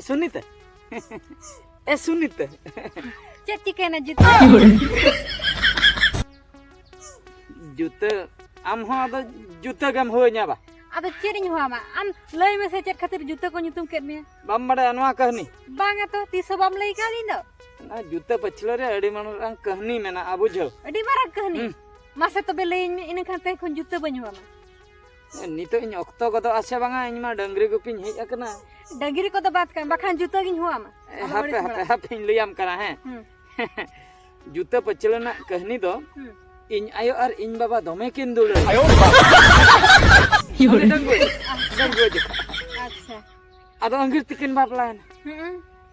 सुनीता ए Sunita check chicken जूता जूता आम हो आदो जूता गम होइया बा आदो चेरिñ होमा आम लई में से चेक खातिर जूता को nyutum केद में बम बड़ा नवा कहनी बांगा तो तीसो बम लई का दिन दो ना जूता पछलो रे अड़ी मानरां कहनी मेना आबुझो अडी मारा कहनी मासे तबे लई में इन खाते खन जूता बन होमा नितो इन ऑक्तो गदो आसे बांगा इन मा डंगरी गुपिन हेज अकना डंगरी को तो बात कर बखान जूता गिन होमा हापे हापे हापे लियाम करा है जूता पछलो ना कहनी दो इन आयो और इन बाबा दोमे किन दुल आयो डंगो अच्छा आदो अंगिर तिकिन बापला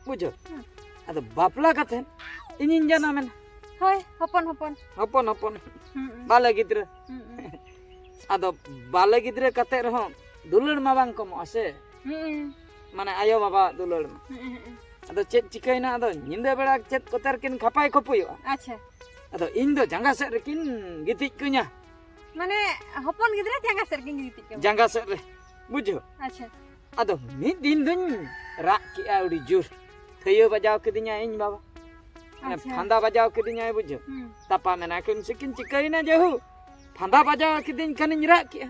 बुझो आदो बापला कथे इन जाना मेन होय हपन हपन हपन हपन बाले गिद्रे आदो बाले गिद्रे कते रहो दुलड़ मा बांग कम आसे माने आयो बाबा दुलड़ मा आदो चेत चिकैना आदो निंदे बेड़ा चेत कोतर किन खपाय खपुयो अच्छा आदो इन दो जंगा से रेकिन गितिक कुnya माने हपन गिद्रे जंगा से रेकिन गितिक जंगा से रे बुझो अच्छा आदो मिद दिन दुन राक की आउडी जुर थयो बजाव किदिnya इन बाबा फांदा बजाव किदिnya बुझो तापा मेना किन सिकिन चिकैना जहु फांदा बजाव किदिन कनिन राक की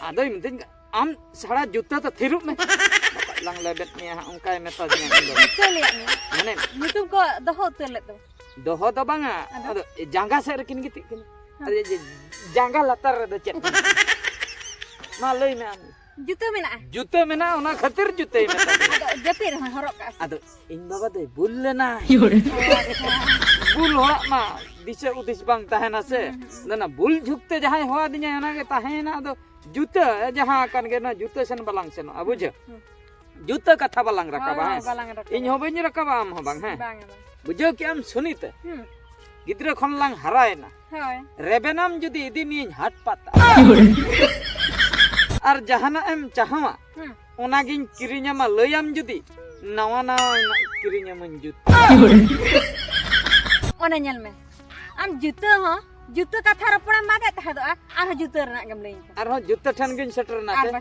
आदो मिदिन आम सारा जूता तो थिरुप में lang lebet ni ongkai metodenya betul ya mane YouTube ko doho telet to doho to banga ado jangga se rekin gitik kin ado jangga latar do chet malai me juta mena ona khatir juta mena ado japir horok ka ado in baba de bullena bul horak ma dise udis bang tahena se na bul jukte jahai hoa dinya ona ge tahena ado juta jaha kan ge na juta sen balang sen abuja जूता कथा बालांग रकाबा है इन हो बइन रकाबा आम हो बांग है बुझो कि आम सुनीते गिद्रे खन लांग हरायना रेबेनाम जुदी इदिनी हाट पाता आर जहाना एम चाहवा ओनागिन किरिnya मा लयम जुदी नवा नवा किरिnya मन जूता ओना नेल में आम जूता हो जूता कथा रपड़ा मादे तहदो आर जूता रना गम लई आर हो जूता ठन गिन सेटर ना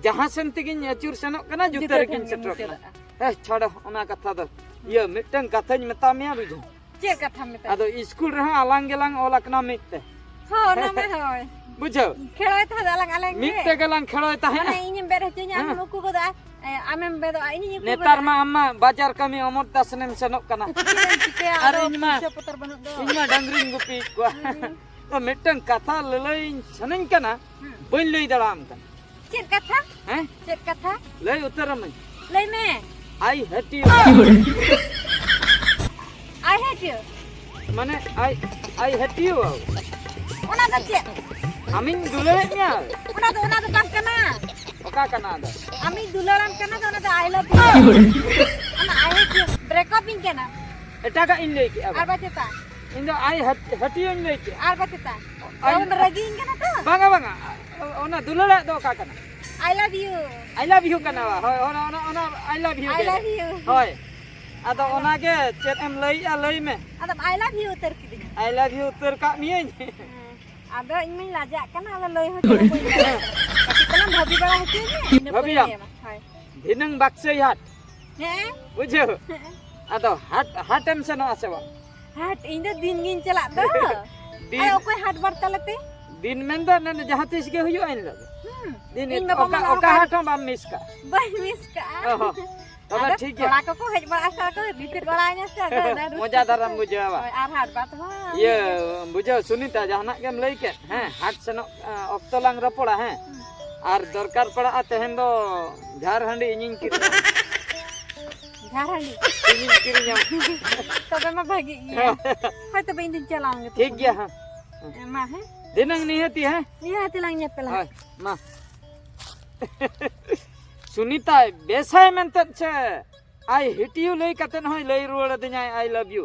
जहां सेन तिगिन अचुर सेनो कना जूता रेकिन सेटर कना छोड़ो ओना कथा दो ये मिटन कथा मेता मिया बुझो चे कथा मेता आदो स्कूल रहा आलांग गेलांग ओलकना मिटते हो ना में होय बुझो खेलोय था आलांग आलांग मिटते गेलांग खेलोय ता है इन बेरे चेnya नुकु को दा आमेम बेदो इन नुकु नेतार मा अम्मा बाजार कमी अमर दासनेम सेनो कना अरे इनमा पुतर बनut do इनमा डंगरिन गुपी को तो मिटन कथा ललई सनन कना बइन लई दड़ाम कना चेत कथा हैं चेत कथा लई उत्तर में लई में आई हेट यू माने आई हेट यू ओना द चे आमिन दुलरे न्या ओना द काम कना ओका कना द आमिन दुलराम कना द ओना द आई लव यू ओना आई हेट यू ब्रेकअप इन कना एटा का इन ले के आर बचता in the I hate you in ले के आर बचता ओन रगी इन कना तो बांगा बांगा ओना दुलरा दो का कना आई लव यू कना ओना आई लव यू होय आदो ओना के चेत एम लई आ लई में आदो आई लव यू उतर किदी आई लव यू उतर का मियन आदो इन में लाजा कना आलो लई हो कितना भाभी बड़ा होती है भाभी हाय धिनंग बाक्से हाट हैं बुझो आदो हाट एम से न आसेवा हाट इन दिन गिन चला दो दिन ओकोय हाट बरता लते दिन में दो न जहां तिस के हुयो इन लगे दिन ओका हाट बा मिस का तबे Ada ठीक है Orang kok hej bal asal ko bibir balanya se ada. मजा दाराम बुझावा Ar hat bat ho. ये बुझो सुनीता जहाना के लई के हैं हाट सनो ऑक्तो लांग रपड़ा हैं और दरकार पड़ा तेहन दो झारखंडी इनिंग की Jarang ni. इनिंग किरिया Tapi mah bagi iya. Hai tapi ini jalan gitu. ठीक गया हां Mah he. दिनंग नियति है Iya tilangnya pelan. हाय मा सुनीता बेसाय मेंत छे आई हिट यू लई कतन होय लई रुवड़ दिना आई लव यू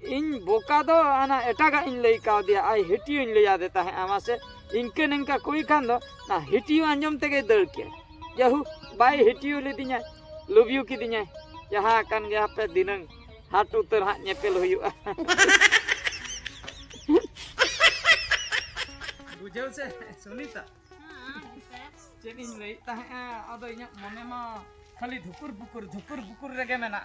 इन बोका दो आना एटागा इन लई का दिया आई हिट यू इन लिया देता है आमा से इनके नंका कोई खान दो ना हिट यू अंजम तेगे दड़ के यहू बाय हिट यू ले दिना लव यू की दिना जहां कान गया पे दिनंग हाट उतर हा नेपेल हुयुआ बुझौ से सुनीता चेनिन लई ताहे आदो इnya मने मा खाली धुकुर बुकुर रेगे मेना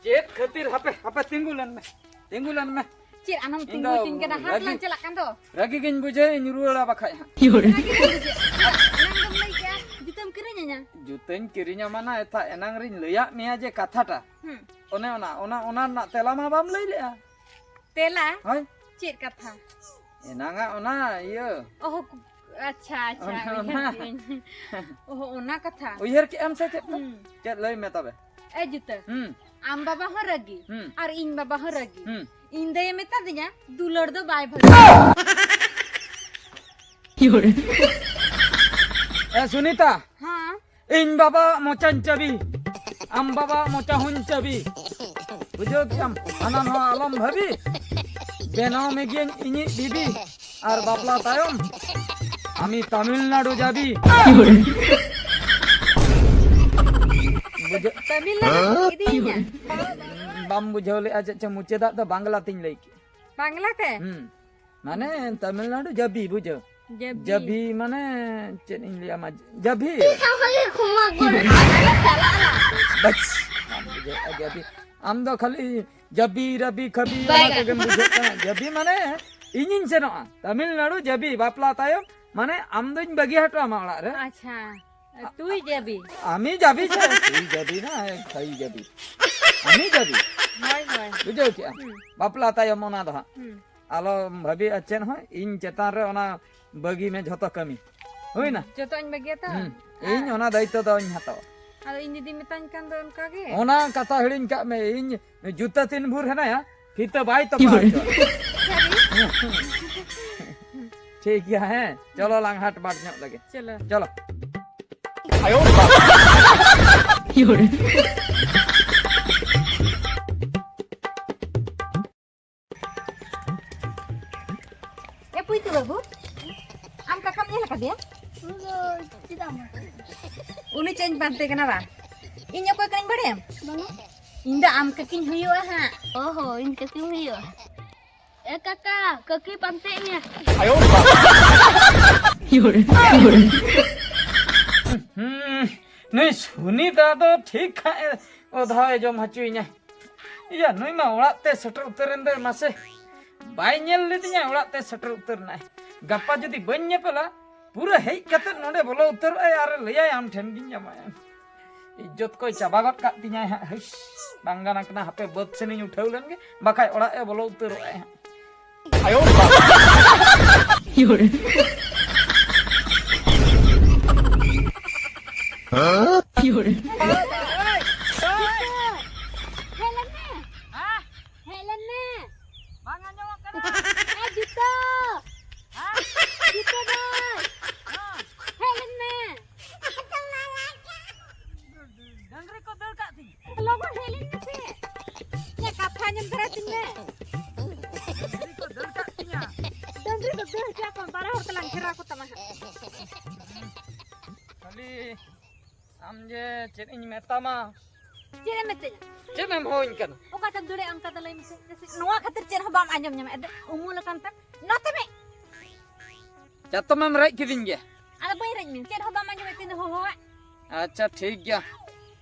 चेत खातिर हपे तिंगुलन में Cir anam tinggal kena hat lan celak kan to. रगी गिन बुझे इन रुड़ा बखाय Anam gem lagi ya. Ditam kiranya. जुतेन किरिnya mana eta enang rin leya mea je kathata one ona na tela ma bam lei le Tela. hoy Cir katha. enanga ona iya Oh अच्छा Oh ona katha. uyer ki am se chet lei me tabe Eh juta. Am baba ho ragi. Ar in baba ho ragi. In daya meta dinya dulor do bai bhag. ए सुनीता हाँ. इन बाबा मोचन chubby आम बाबा मोचाहुन chubby बुझो कि हम अनन हो आलम भाबी बेनाव में गियन इनी बीबी और बापला तायम आमी तमिलनाडु जाबी बुझो Tamilan idinya. बाम बुझोले आज च मुचेदा तो बांग्ला तिन लई के Bangla ke? माने तमिलनाडु जाबी बुझो Jabi. जबी माने चेन इन लिया मा जबी बस जबी आम दो खाली जबी रबी खबी ओना के बुझे जबी माने इनिन से न तमिलनाडु जबी बापला तायम माने आम दोन बगी हटो मा ओड़ा रे अच्छा. Tu jabi. आमी जबी छे तू जबी ना खई जबी आमी जबी Hoi hoi. बुझो क्या बापला तायम ओना दो आलो भाभी अच्छेन हो इन चेतान रे ओना बगी में झोतो कमी होई ना Joto in bagi ta. इन ओना दायित्व दो इन हतो Ado ini dimitanya kan don kage. ओना कथा हिड़िन का में इन जूता तीन भूर है ना या फिर तो भाई तो पाँच ठीक है चलो लांग हाट बाट न्योक लगे Chalo. चलो Eh pu itu babu. Am kakamnya lah dia. Uli change bante kenapa? Inya kau kan badem? Inda am kaking huyo ha. Oh, ini kaki huyo. Kakak, kaki pantai-nya. नहीं सुनीता तो ठीक है ओधा जो मचुइ냐 या नई मा ओड़ाते सटर उतरन दे मासे बाय नेल लेदि냐 ओड़ाते सटर उतरना गप्पा जदी बन नेपला पूरा हेज कते नोडे बोलो उतर यार लैया आम ठेन गिन जामा इज्जत कोई चाबा गट का ति냐 हस बांगाना कना हपे बद सेनि उठाव लेन गे बाकाय ओड़ा ए बोलो उतर आयो योरे योरे Helena. Bang anjong kana. Juta. Juta boy. Helena. Dangri ko dal ka ti. Logon Helena sih. Ya katha nyam teratin me. दंगरी को दल का ति냐 Dangri ko dal ka kon para hor telang kira ko tama. खाली आम जे चेन इन मेतामा Cire mete. चेन हम होइन कन O kata dure am kata lain se. Nuwa khatir cire hobam anjom nyam ede umul kan tam. Note me. जतो में राइट किदिन गे Ada boy raj min cire hobam anjom tin ho ho. अच्छा ठीक गया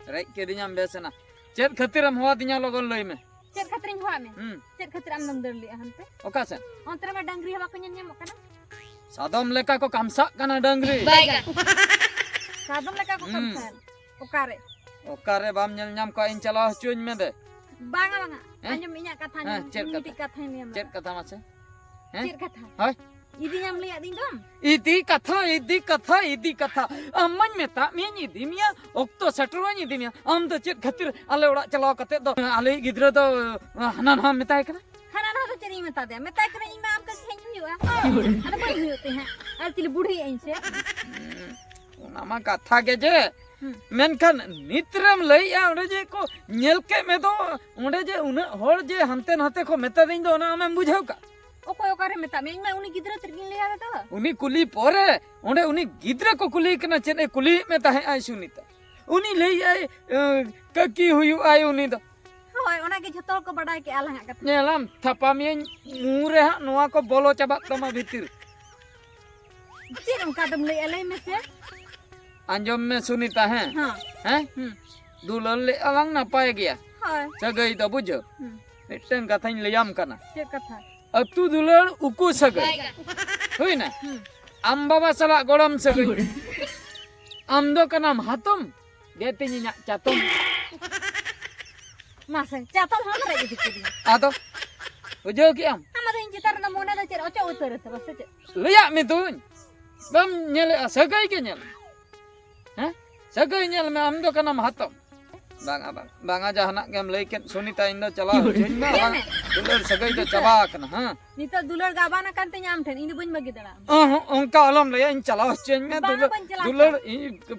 right किदिन हम बेसना chain खातिर हम होआ दि냐 लगन लई में Cire khatir ho me. Cire khatir am nam derli han pe. ओका से Ontre ma dangri haba ko nyam kana. सादम लेका को कामसा कना डंगरी Baik. Sadam leka ko kamsan. ओकारे ओकारे बाम नेल नाम को इन चलाव चुन में दे बांगा बांगा अंजम इन्या कथा हाँ, ने चेर कथा। मिटी कथा ने चेक कथा मासे चेर कथा हाय इदी नाम ले आदिन दम इदी कथा अम्मन मेता मैं इदी मिया ओक्तो सटरवा इदी मिया आम तो चेक खातिर आले ओड़ा चलाव कते दो आले गिद्रा तो हना ना मेताय कना हना ना तो चरी मता दे मैं तय करे इन में आपका खेन हुआ अरे बन होते हैं अरे तिल बूढ़ी ऐसे ओना मा कथा के जे मेनखान नित्रम लइया ओंडे जे को नेल के में दो ओंडे जे उन होड़ जे हंते नहते को मेता दिन दो ना आमें बुझाव का ओको ओकारे मता मैं में उनी गिद्रा तिरकिन ले आदा तो उनी कुली पोरे ओंडे उनी गिद्रा को कुली कना चेने कुली में ताहे आई सुनीता उनी ले आई ककी हुयु आई उनी दो होय ओना के झतोल को बडाय के आला कथा नेलाम थपा में मुरे हा नोआ को बोलो चबा तमा भीतर चिरम कादम ले आले में से अंजम में सुनीता है हां हैं दुलल ले अलांग ना पाए गया होय सगई तो बुझो मिटन कथा ले याम कना चेर कथा अतु दुलर उकु सगई हुई ना आम बाबा सला गोड़म सगई आम दो का नाम हातम गेते nya चातम मासे चातम हम रे दिकरी आतो बुझो कि आम हमारे इन चितर ना मोने चेर ओचे उतर से बस लिया में तुन बम नेल सगई के नेल हैं सगई नेल में आम दो का नाम हातम बांगा जहाना गेम लेके सुनीता इन दो चला जन्मा दुलर सगई तो चबा कना हां नितो दुलर गाबाना कांते ᱧᱟᱢ ᱴᱷᱮᱱ ᱤᱧ ᱫᱚ ᱵᱟᱹᱧ ᱵᱟᱹᱜᱤ ᱫᱟᱲᱟ उनका आलम ले इन चला चेन में दुलर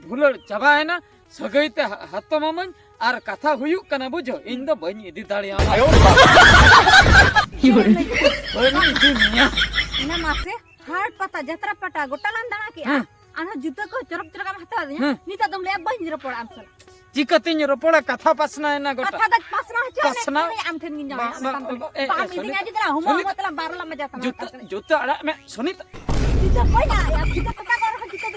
भुलर चबा है ना सगई ते हातम मन आर कथा हुयु कना बुझो इन दो बनी इदी दाड़िया आयो बनी इदी मिया ना मासे हाट पता जत्रा पटा गोटालान दाना की आना जुतो को चरक चरक हता दे नितो दम ले बहिन रे पड़ा आमसल चिकतिन रोपड़ा कथा पसना है ना गोटा कथा तक पासना है पासना आम ठेन गिन जाम ए, पाम सुनी- इदिन आजी तरा हम मतलब 12 में जाता जूता जूता अड़ा में सुनीता जुतो पहिला या जुतो पता कर जुतो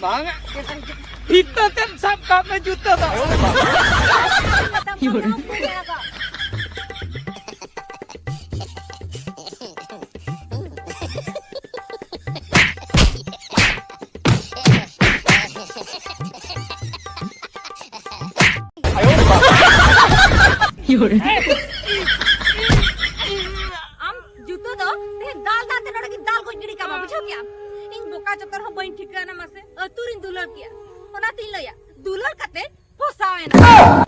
बांगा इतना तेन सब का में जूता था आम जुतो दो ते दाल दाते नोड़ की दाल को गिड़ी का बुझो क्या इन बोका चतर हो बइन ठिकाना मसे अतुरिन दुलर किया ओना तीन लया दुलर कते पोसावे ना